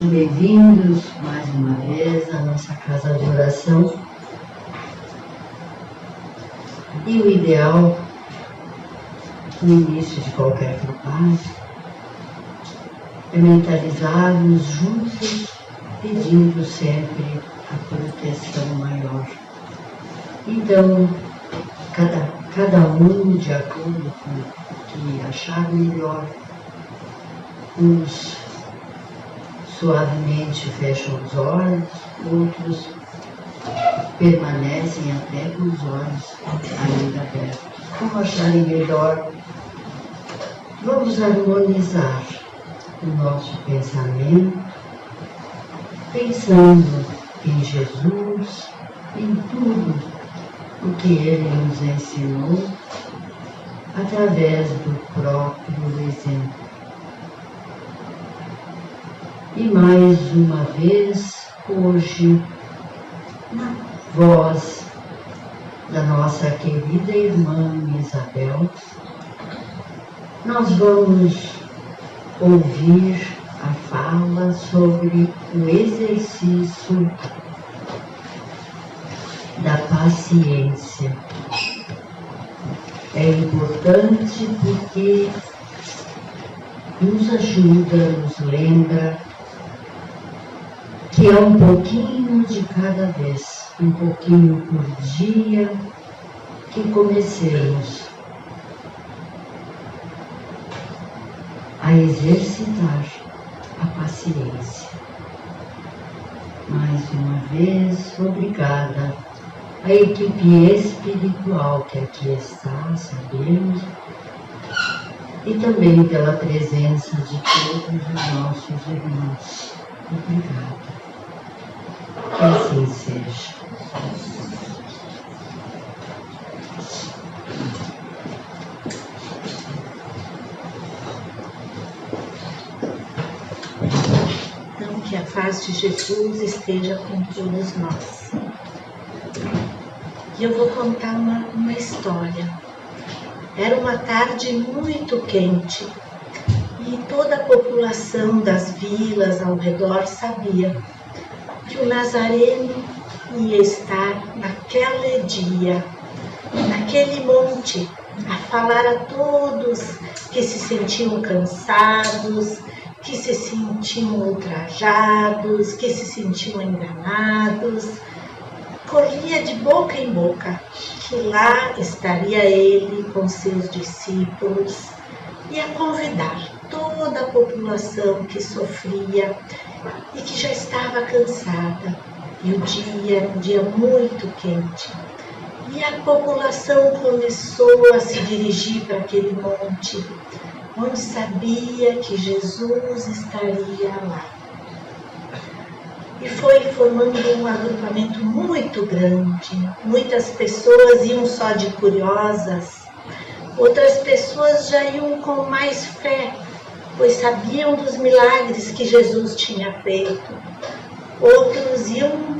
Bem-vindos mais uma vez à nossa casa de oração. E o ideal, no início de qualquer trabalho, é mentalizarmos juntos, pedindo sempre a proteção maior. Então, cada um, de acordo com o que achar melhor, uns suavemente fecham os olhos, outros permanecem até com os olhos ainda abertos. Como acharem melhor, vamos harmonizar o nosso pensamento, pensando em Jesus, em tudo o que Ele nos ensinou, através do próprio exemplo. E mais uma vez, hoje, na voz da nossa querida irmã Isabel, nós vamos ouvir a fala sobre o exercício da paciência. É importante porque nos ajuda, nos lembra que é um pouquinho de cada vez, um pouquinho por dia, que comecemos a exercitar a paciência. Mais uma vez, obrigada à equipe espiritual que aqui está, sabemos, e também pela presença de todos os nossos irmãos. Obrigada. Que assim seja. Então, que a paz de Jesus esteja com todos nós. E eu vou contar uma história. Era uma tarde muito quente e toda a população das vilas ao redor sabia que o Nazareno ia estar naquele dia, naquele monte, a falar a todos que se sentiam cansados, que se sentiam ultrajados, que se sentiam enganados. Corria de boca em boca que lá estaria ele com seus discípulos e a convidar toda a população que sofria e que já estava cansada. E o dia era um dia muito quente. E a população começou a se dirigir para aquele monte, onde sabia que Jesus estaria lá. E foi formando um agrupamento muito grande. Muitas pessoas iam só de curiosas, outras pessoas já iam com mais fé, pois sabiam dos milagres que Jesus tinha feito. Outros iam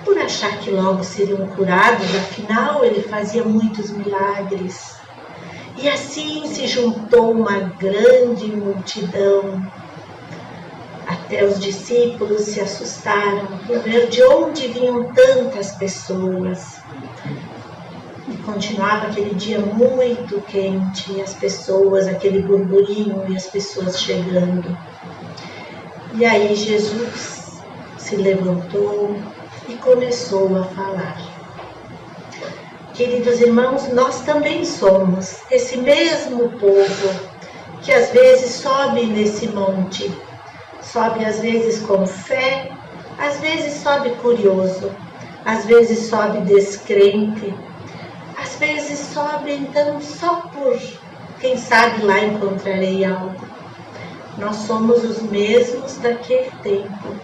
por achar que logo seriam curados, afinal ele fazia muitos milagres. E assim se juntou uma grande multidão. Até os discípulos se assustaram por ver de onde vinham tantas pessoas. E continuava aquele dia muito quente, e as pessoas, aquele burburinho e as pessoas chegando. E aí Jesus se levantou e começou a falar. Queridos irmãos, nós também somos esse mesmo povo que às vezes sobe nesse monte. Sobe às vezes com fé, às vezes sobe curioso, às vezes sobe descrente, às vezes sobe então só por, quem sabe lá encontrarei algo. Nós somos os mesmos daquele tempo.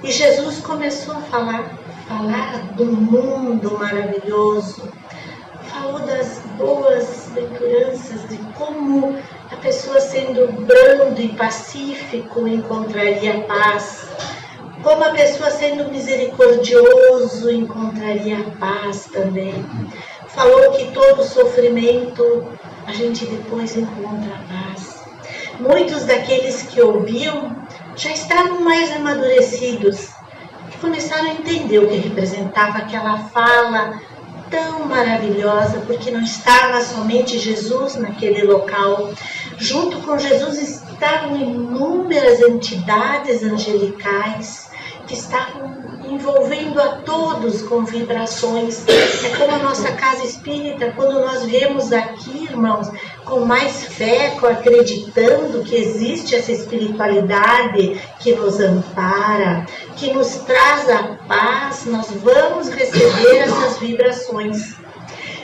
E Jesus começou a falar do mundo maravilhoso, falou das boas bem-aventuranças, de como a pessoa sendo brando e pacífico encontraria paz, como a pessoa sendo misericordioso encontraria paz também. Falou que todo sofrimento a gente depois encontra paz. Muitos daqueles que ouviam já estavam mais amadurecidos e começaram a entender o que representava aquela fala tão maravilhosa, porque não estava somente Jesus naquele local. Junto com Jesus estavam inúmeras entidades angelicais que estavam envolvendo a todos com vibrações. É como a nossa casa espírita, quando nós viemos aqui, irmãos, com mais fé, acreditando que existe essa espiritualidade que nos ampara, que nos traz a paz, nós vamos receber essas vibrações.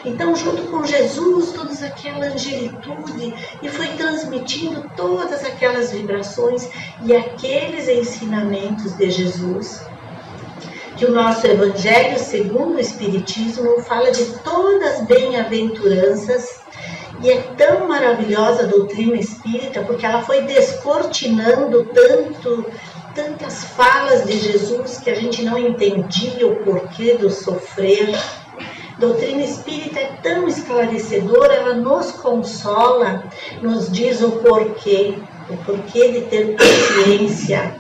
Então, junto com Jesus, toda aquela angelitude, e foi transmitindo todas aquelas vibrações e aqueles ensinamentos de Jesus, que o nosso Evangelho, segundo o Espiritismo, fala de todas as bem-aventuranças, e é tão maravilhosa a doutrina espírita, porque ela foi descortinando tantas falas de Jesus que a gente não entendia o porquê do sofrer. A doutrina espírita é tão esclarecedora, ela nos consola, nos diz o porquê de ter paciência,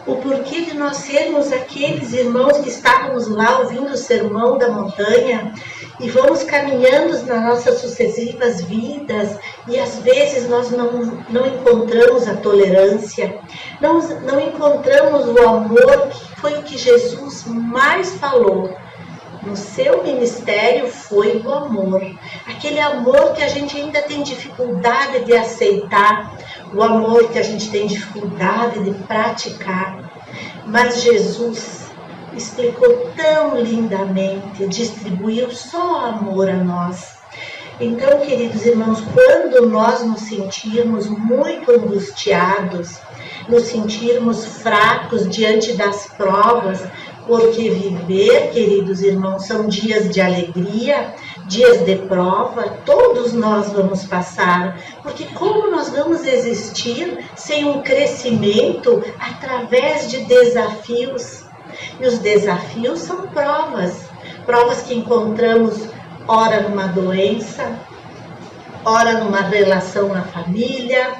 o porquê de nós sermos aqueles irmãos que estávamos lá ouvindo o sermão da montanha e vamos caminhando nas nossas sucessivas vidas e às vezes nós não encontramos a tolerância, não encontramos o amor, que foi o que Jesus mais falou. No seu ministério foi o amor, aquele amor que a gente ainda tem dificuldade de aceitar, o amor que a gente tem dificuldade de praticar. Mas Jesus explicou tão lindamente, distribuiu só amor a nós. Então, queridos irmãos, quando nós nos sentirmos muito angustiados, nos sentirmos fracos diante das provas, porque viver, queridos irmãos, são dias de alegria, dias de prova, todos nós vamos passar. Porque como nós vamos existir sem um crescimento através de desafios? E os desafios são provas que encontramos ora numa doença, ora numa relação na família,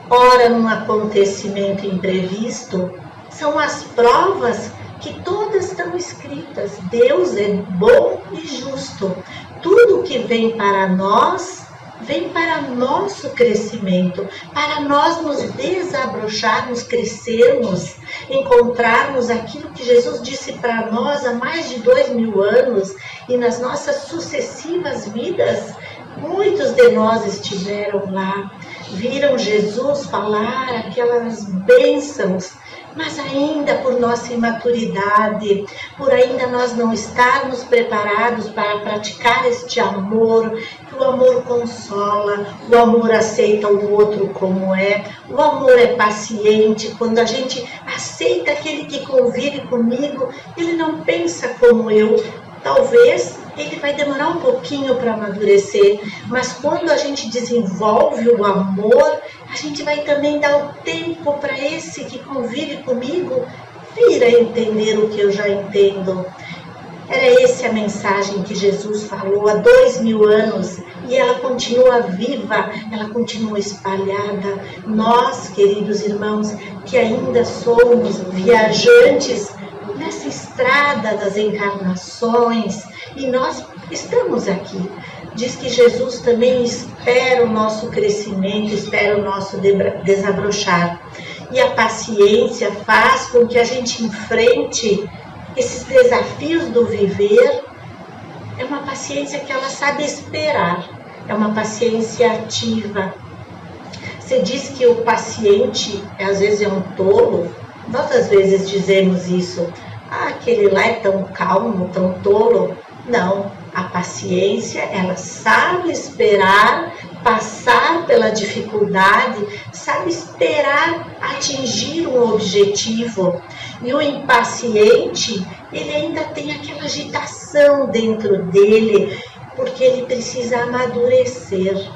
ora num acontecimento imprevisto. São as provas que todas estão escritas. Deus é bom e justo. Tudo que vem para nós, vem para nosso crescimento, para nós nos desabrocharmos, crescermos, encontrarmos aquilo que Jesus disse para nós há mais de 2000 anos e nas nossas sucessivas vidas. Muitos de nós estiveram lá, viram Jesus falar aquelas bênçãos, mas ainda por nossa imaturidade, por ainda nós não estarmos preparados para praticar este amor, que o amor consola, o amor aceita o outro como é, o amor é paciente. Quando a gente aceita aquele que convive comigo, ele não pensa como eu. Talvez ele vai demorar um pouquinho para amadurecer, mas quando a gente desenvolve o amor, a gente vai também dar o tempo para esse que convive comigo vir a entender o que eu já entendo. Era essa a mensagem que Jesus falou há 2000 anos e ela continua viva, ela continua espalhada. Nós, queridos irmãos, que ainda somos viajantes nessa estrada das encarnações, e nós estamos aqui. Diz que Jesus também espera o nosso crescimento, espera o nosso desabrochar. E a paciência faz com que a gente enfrente esses desafios do viver. É uma paciência que ela sabe esperar, é uma paciência ativa. Você diz que o paciente às vezes é um tolo, nós às vezes dizemos isso. Ah, aquele lá é tão calmo, tão tolo. Não, a paciência, ela sabe esperar, passar pela dificuldade, sabe esperar atingir um objetivo. E o impaciente, ele ainda tem aquela agitação dentro dele, porque ele precisa amadurecer,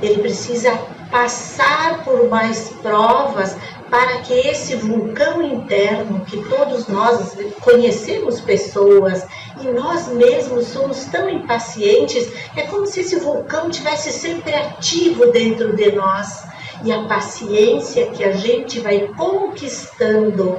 ele precisa passar por mais provas para que esse vulcão interno, que todos nós conhecemos pessoas e nós mesmos somos tão impacientes, é como se esse vulcão tivesse sempre ativo dentro de nós. e a paciência que a gente vai conquistando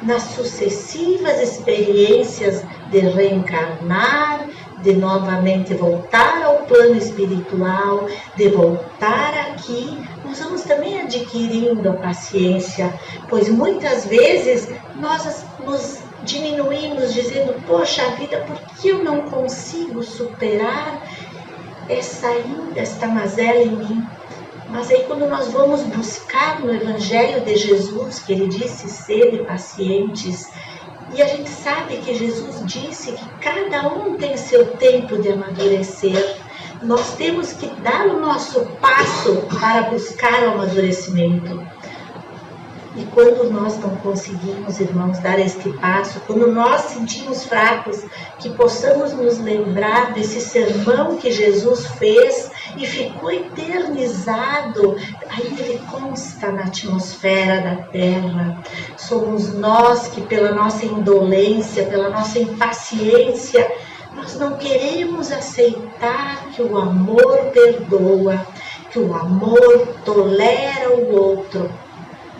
nas sucessivas experiências de reencarnar, de novamente voltar ao plano espiritual, de voltar aqui, nós vamos também adquirindo a paciência, pois muitas vezes nós nos diminuímos dizendo, poxa vida, por que eu não consigo superar esta mazela em mim? Mas aí quando nós vamos buscar no Evangelho de Jesus, que ele disse, sede pacientes, e a gente sabe que Jesus disse que cada um tem seu tempo de amadurecer, nós temos que dar o nosso passo para buscar o amadurecimento. E quando nós não conseguimos, irmãos, dar este passo, quando nós sentimos fracos, que possamos nos lembrar desse sermão que Jesus fez e ficou eternizado, ainda ele consta na atmosfera da terra. Somos nós que, pela nossa indolência, pela nossa impaciência, nós não queremos aceitar que o amor perdoa, que o amor tolera o outro.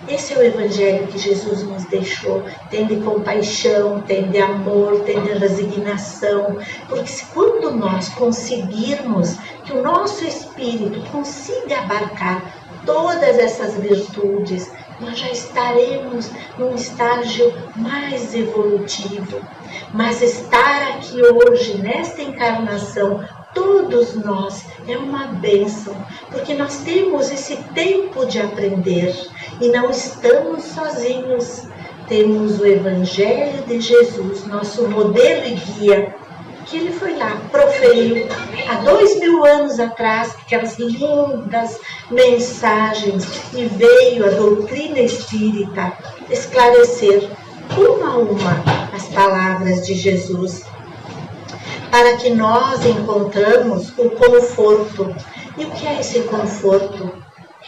Esse é o Evangelho que Jesus nos deixou, tem de compaixão, tem de amor, tem de resignação, porque quando nós conseguirmos que o nosso espírito consiga abarcar todas essas virtudes, nós já estaremos num estágio mais evolutivo. Mas estar aqui hoje, nesta encarnação, todos nós, é uma bênção, porque nós temos esse tempo de aprender e não estamos sozinhos. Temos o Evangelho de Jesus, nosso modelo e guia, que ele foi lá, proferiu há 2000 anos atrás, aquelas lindas mensagens, e veio a doutrina espírita esclarecer uma a uma as palavras de Jesus, para que nós encontramos o conforto. E o que é esse conforto?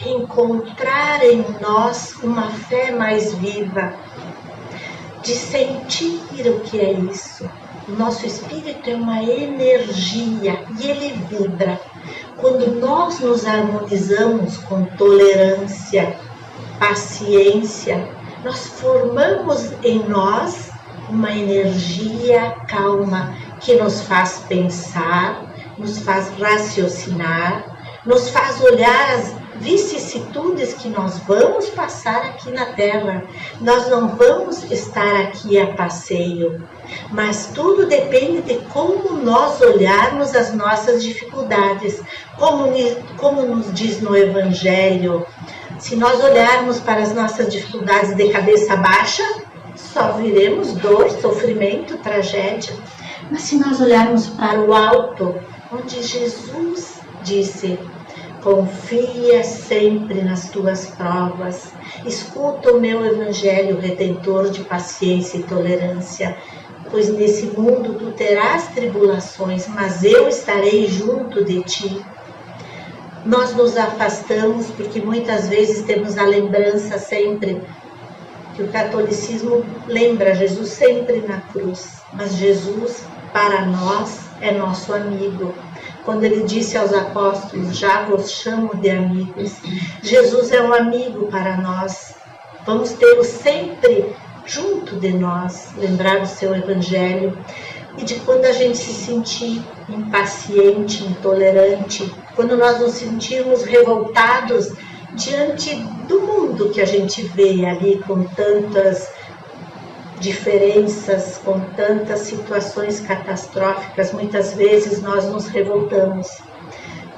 Encontrar em nós uma fé mais viva, de sentir o que é isso. O nosso espírito é uma energia e ele vibra. Quando nós nos harmonizamos com tolerância, paciência, nós formamos em nós uma energia calma que nos faz pensar, nos faz raciocinar, nos faz olhar as vicissitudes que nós vamos passar aqui na Terra. Nós não vamos estar aqui a passeio, mas tudo depende de como nós olharmos as nossas dificuldades. Como nos diz no Evangelho, se nós olharmos para as nossas dificuldades de cabeça baixa, só viremos dor, sofrimento, tragédia. Mas se nós olharmos para o alto, onde Jesus disse, confia sempre nas tuas provas, escuta o meu Evangelho redentor de paciência e tolerância, pois nesse mundo tu terás tribulações, mas eu estarei junto de ti. Nós nos afastamos porque muitas vezes temos a lembrança sempre que o catolicismo lembra Jesus sempre na cruz, mas Jesus para nós é nosso amigo. Quando ele disse aos apóstolos, já vos chamo de amigos, Jesus é um amigo para nós. Vamos tê-lo sempre junto de nós, lembrar do seu Evangelho. E de quando a gente se sentir impaciente, intolerante, quando nós nos sentirmos revoltados diante do mundo que a gente vê ali com tantas diferenças, com tantas situações catastróficas, muitas vezes nós nos revoltamos.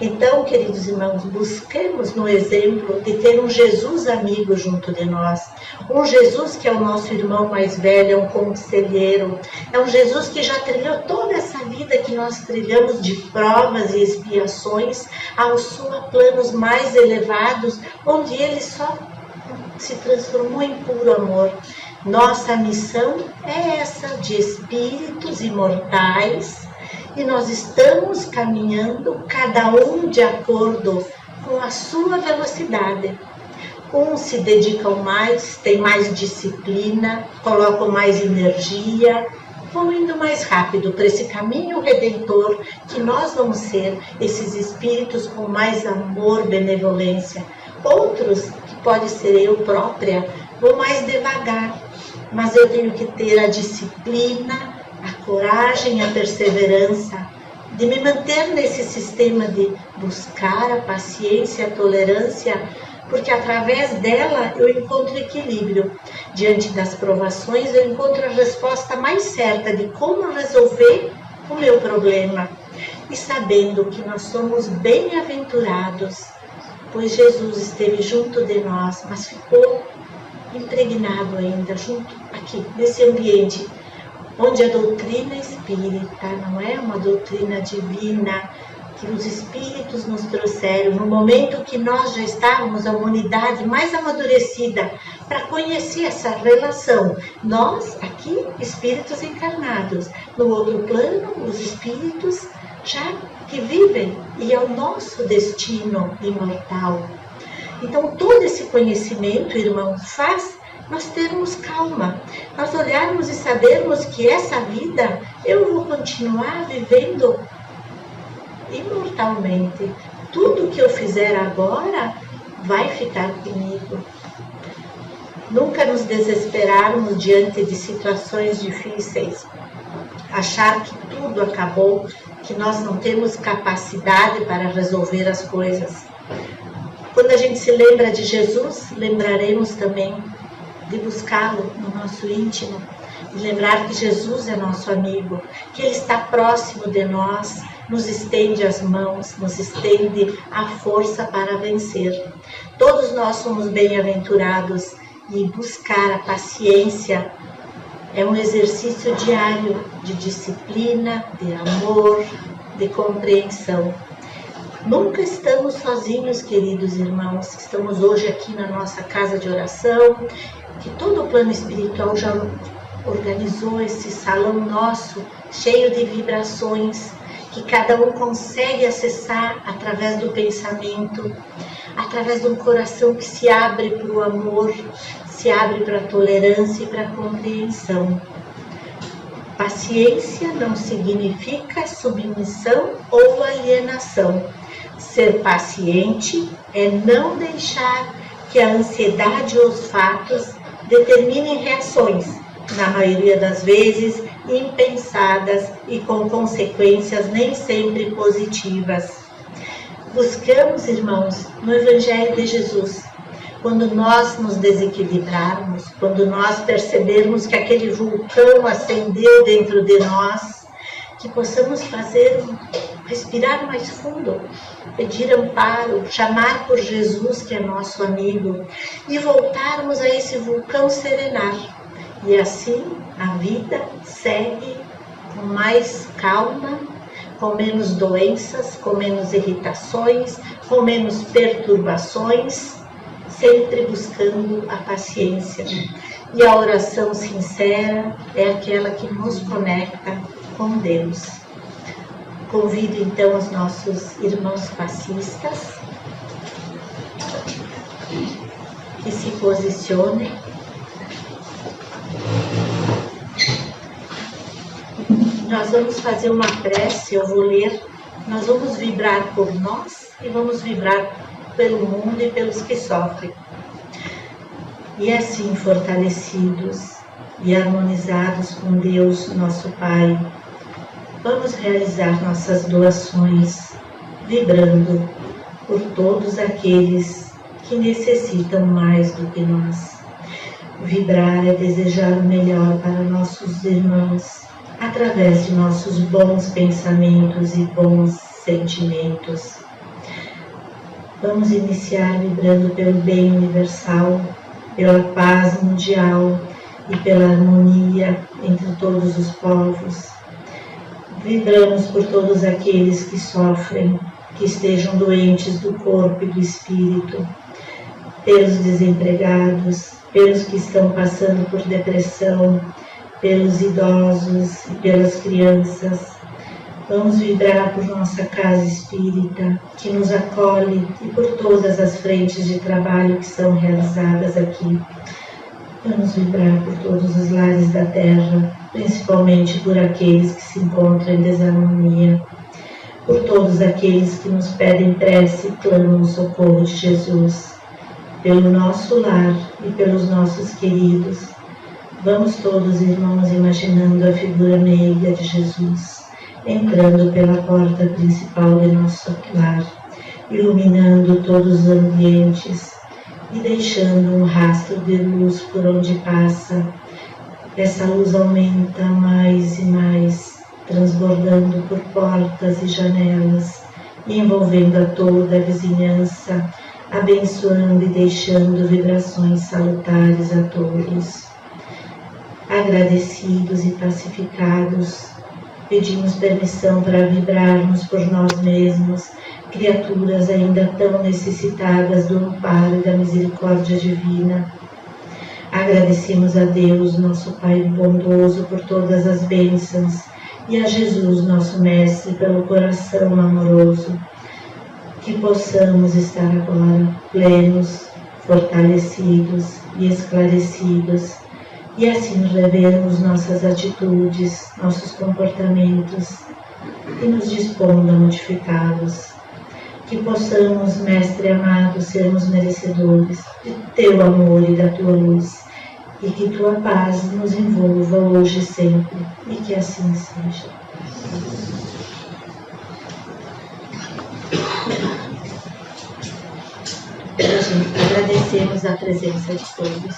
Então, queridos irmãos, busquemos no exemplo de ter um Jesus amigo junto de nós, um Jesus que é o nosso irmão mais velho, é um conselheiro, é um Jesus que já trilhou toda essa vida que nós trilhamos de provas e expiações, alçou a planos mais elevados, onde ele só se transformou em puro amor. Nossa missão é essa, de espíritos imortais, e nós estamos caminhando, cada um de acordo com a sua velocidade. Uns se dedicam mais, têm mais disciplina, colocam mais energia, vão indo mais rápido para esse caminho redentor, que nós vamos ser esses espíritos com mais amor, benevolência. Outros, que pode ser eu própria, vou mais devagar, mas eu tenho que ter a disciplina, a coragem, a perseverança de me manter nesse sistema de buscar a paciência, a tolerância, porque através dela eu encontro equilíbrio. Diante das provações eu encontro a resposta mais certa de como resolver o meu problema. E sabendo que nós somos bem-aventurados, pois Jesus esteve junto de nós, mas ficou impregnado ainda, junto aqui, nesse ambiente, onde a doutrina espírita não é uma doutrina divina, que os espíritos nos trouxeram, no momento que nós já estávamos, a humanidade mais amadurecida, para conhecer essa relação. Nós, aqui, espíritos encarnados, no outro plano, os espíritos já que vivem, e é o nosso destino imortal. Então, todo esse conhecimento, irmão, faz nós termos calma, nós olharmos e sabermos que essa vida eu vou continuar vivendo imortalmente. Tudo que eu fizer agora vai ficar comigo. Nunca nos desesperarmos diante de situações difíceis, achar que tudo acabou, que nós não temos capacidade para resolver as coisas. Quando a gente se lembra de Jesus, lembraremos também de buscá-lo no nosso íntimo, e lembrar que Jesus é nosso amigo, que Ele está próximo de nós, nos estende as mãos, nos estende a força para vencer. Todos nós somos bem-aventurados, e buscar a paciência é um exercício diário de disciplina, de amor, de compreensão. Nunca estamos sozinhos, queridos irmãos, que estamos hoje aqui na nossa casa de oração, que todo o plano espiritual já organizou esse salão nosso, cheio de vibrações, que cada um consegue acessar através do pensamento, através de um coração que se abre para o amor, se abre para a tolerância e para a compreensão. Paciência não significa submissão ou alienação. Ser paciente é não deixar que a ansiedade ou os fatos determinem reações, na maioria das vezes impensadas e com consequências nem sempre positivas. Buscamos, irmãos, no Evangelho de Jesus, quando nós nos desequilibrarmos, quando nós percebermos que aquele vulcão acendeu dentro de nós, que possamos respirar mais fundo, pedir amparo, chamar por Jesus, que é nosso amigo, e voltarmos a esse vulcão serenar. E assim a vida segue com mais calma, com menos doenças, com menos irritações, com menos perturbações, sempre buscando a paciência. E a oração sincera é aquela que nos conecta com Deus. Convido então os nossos irmãos passistas que se posicionem. Nós vamos fazer uma prece, eu vou ler, nós vamos vibrar por nós e vamos vibrar pelo mundo e pelos que sofrem. E assim, fortalecidos e harmonizados com Deus, nosso Pai, vamos realizar nossas doações, vibrando por todos aqueles que necessitam mais do que nós. Vibrar é desejar o melhor para nossos irmãos, através de nossos bons pensamentos e bons sentimentos. Vamos iniciar vibrando pelo bem universal, pela paz mundial e pela harmonia entre todos os povos. Vibramos por todos aqueles que sofrem, que estejam doentes do corpo e do espírito, pelos desempregados, pelos que estão passando por depressão, pelos idosos e pelas crianças. Vamos vibrar por nossa casa espírita, que nos acolhe, e por todas as frentes de trabalho que são realizadas aqui. Vamos vibrar por todos os lares da terra, principalmente por aqueles que se encontram em desarmonia, por todos aqueles que nos pedem prece e clamam o socorro de Jesus, pelo nosso lar e pelos nossos queridos. Vamos todos, irmãos, imaginando a figura meiga de Jesus, entrando pela porta principal de nosso lar, iluminando todos os ambientes e deixando um rastro de luz por onde passa. Essa luz aumenta mais e mais, transbordando por portas e janelas, envolvendo a toda a vizinhança, abençoando e deixando vibrações salutares a todos. Agradecidos e pacificados, pedimos permissão para vibrarmos por nós mesmos, criaturas ainda tão necessitadas do amparo e da misericórdia divina. Agradecemos a Deus, nosso Pai bondoso, por todas as bênçãos, e a Jesus, nosso Mestre, pelo coração amoroso. Que possamos estar agora plenos, fortalecidos e esclarecidos, e assim revermos nossas atitudes, nossos comportamentos, e nos dispondo a modificá-los. Que possamos, Mestre amado, sermos merecedores de Teu amor e da Tua luz, e que Tua paz nos envolva hoje e sempre, e que assim seja. Agradecemos a presença de todos.